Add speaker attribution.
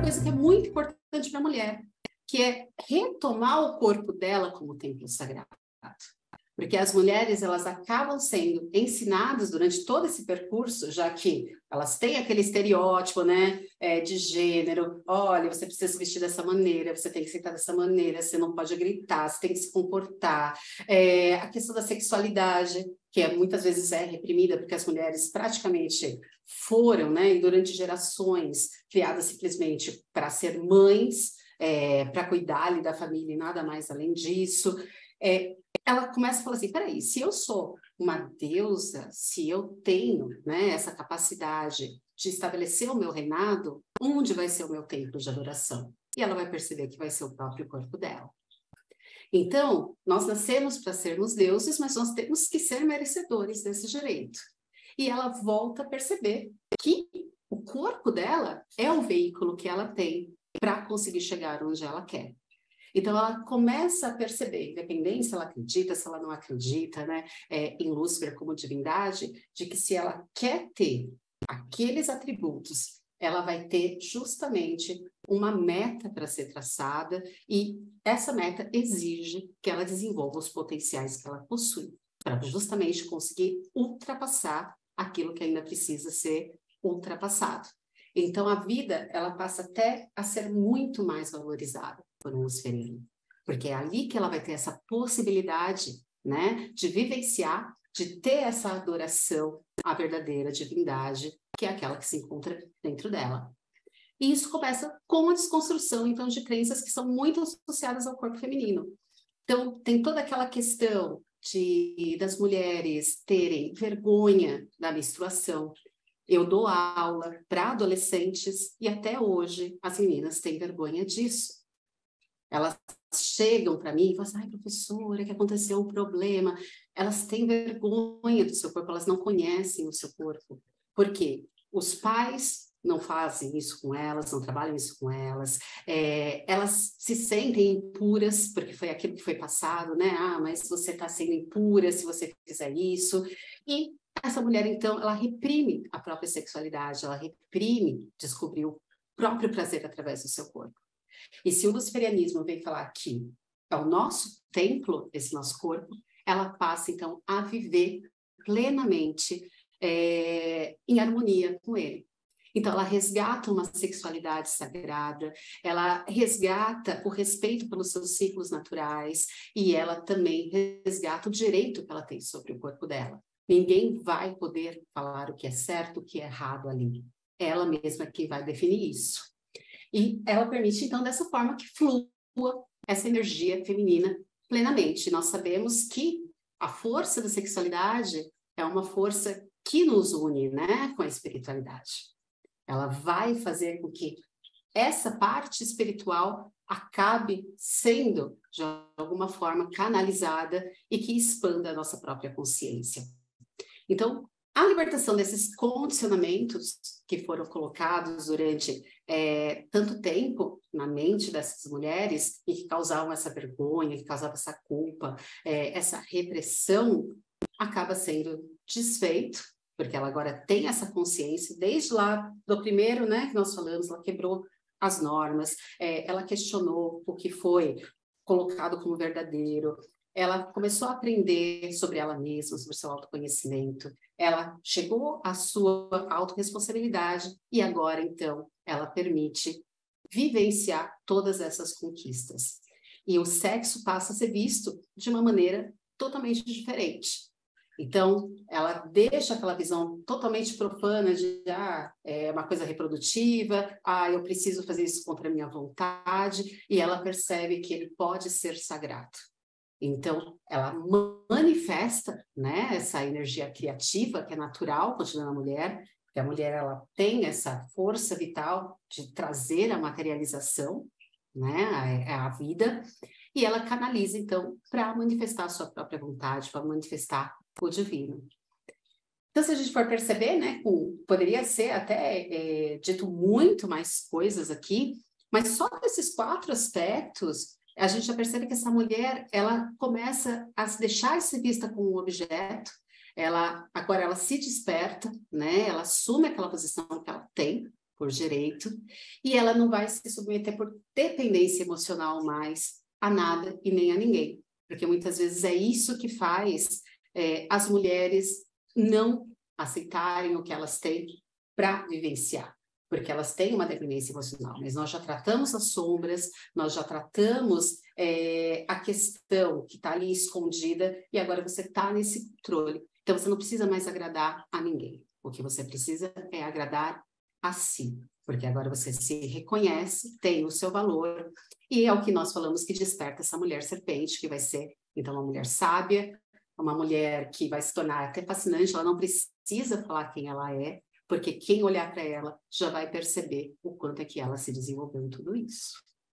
Speaker 1: coisa que é muito importante para a mulher, que é retomar o corpo dela como templo sagrado. Porque as mulheres, elas acabam sendo ensinadas durante todo esse percurso, já que elas têm aquele estereótipo, né, de gênero. Olha, você precisa se vestir dessa maneira, você tem que sentar dessa maneira, você não pode gritar, você tem que se comportar. A questão da sexualidade, que muitas vezes é reprimida, porque as mulheres praticamente foram, né, e durante gerações, criadas simplesmente para ser mães, para cuidar ali da família e nada mais além disso. Ela começa a falar assim, peraí, se eu sou uma deusa, se eu tenho, né, essa capacidade de estabelecer o meu reinado, onde vai ser o meu templo de adoração? E ela vai perceber que vai ser o próprio corpo dela. Então, nós nascemos para sermos deuses, mas nós temos que ser merecedores desse direito. E ela volta a perceber que o corpo dela é o veículo que ela tem para conseguir chegar onde ela quer. Então, ela começa a perceber, independente se ela acredita, se ela não acredita, né, em Lúcifer como divindade, de que se ela quer ter aqueles atributos, ela vai ter justamente uma meta para ser traçada e essa meta exige que ela desenvolva os potenciais que ela possui, para justamente conseguir ultrapassar aquilo que ainda precisa ser ultrapassado. Então, a vida, ela passa até a ser muito mais valorizada por um luciferiano, porque é ali que ela vai ter essa possibilidade, né, de vivenciar, de ter essa adoração à verdadeira divindade, que é aquela que se encontra dentro dela. E isso começa com a desconstrução, então, de crenças que são muito associadas ao corpo feminino. Então, tem toda aquela questão das mulheres terem vergonha da menstruação. Eu dou aula para adolescentes e até hoje as meninas têm vergonha disso. Elas chegam para mim e falam assim, ai, professora, que aconteceu um problema. Elas têm vergonha do seu corpo, elas não conhecem o seu corpo. Por quê? Os pais não fazem isso com elas, não trabalham isso com elas. Elas se sentem impuras, porque foi aquilo que foi passado, né? Ah, mas você está sendo impura se você fizer isso. E essa mulher, então, ela reprime a própria sexualidade, ela reprime descobrir o próprio prazer através do seu corpo. E se o luciferianismo vem falar que é o nosso templo, esse nosso corpo, ela passa, então, a viver plenamente em harmonia com ele. Então, ela resgata uma sexualidade sagrada, ela resgata o respeito pelos seus ciclos naturais e ela também resgata o direito que ela tem sobre o corpo dela. Ninguém vai poder falar o que é certo, o que é errado ali. Ela mesma é que vai definir isso. E ela permite, então, dessa forma que flua essa energia feminina plenamente. Nós sabemos que a força da sexualidade é uma força que nos une, né, com a espiritualidade. Ela vai fazer com que essa parte espiritual acabe sendo, de alguma forma, canalizada e que expanda a nossa própria consciência. Então, a libertação desses condicionamentos que foram colocados durante tanto tempo na mente dessas mulheres e que causavam essa vergonha, que causavam essa culpa, essa repressão, acaba sendo desfeito, porque ela agora tem essa consciência, desde lá do primeiro, né, que nós falamos, ela quebrou as normas, ela questionou o que foi colocado como verdadeiro, ela começou a aprender sobre ela mesma, sobre o seu autoconhecimento, ela chegou à sua autorresponsabilidade e agora, então, ela permite vivenciar todas essas conquistas. E o sexo passa a ser visto de uma maneira totalmente diferente. Então, ela deixa aquela visão totalmente profana de, é uma coisa reprodutiva, eu preciso fazer isso contra a minha vontade, e ela percebe que ele pode ser sagrado. Então, ela manifesta, né, essa energia criativa, que é natural, continuando a mulher, porque a mulher ela tem essa força vital de trazer a materialização, né, a vida, e ela canaliza, então, para manifestar a sua própria vontade, para manifestar o divino. Então, se a gente for perceber, né, poderia ser até dito muito mais coisas aqui, mas só desses 4 aspectos, a gente já percebe que essa mulher, ela começa a se deixar ser vista como um objeto, agora ela se desperta, né, ela assume aquela posição que ela tem, por direito, e ela não vai se submeter por dependência emocional mais a nada e nem a ninguém, porque muitas vezes é isso que faz as mulheres não aceitarem o que elas têm para vivenciar, porque elas têm uma dependência emocional, mas nós já tratamos as sombras, nós já tratamos a questão que está ali escondida, e agora você está nesse controle. Então, você não precisa mais agradar a ninguém. O que você precisa é agradar a si, porque agora você se reconhece, tem o seu valor, e é o que nós falamos que desperta essa mulher serpente, que vai ser, então, uma mulher sábia, uma mulher que vai se tornar até fascinante, ela não precisa falar quem ela é, porque quem olhar para ela já vai perceber o quanto é que ela se desenvolveu em tudo isso.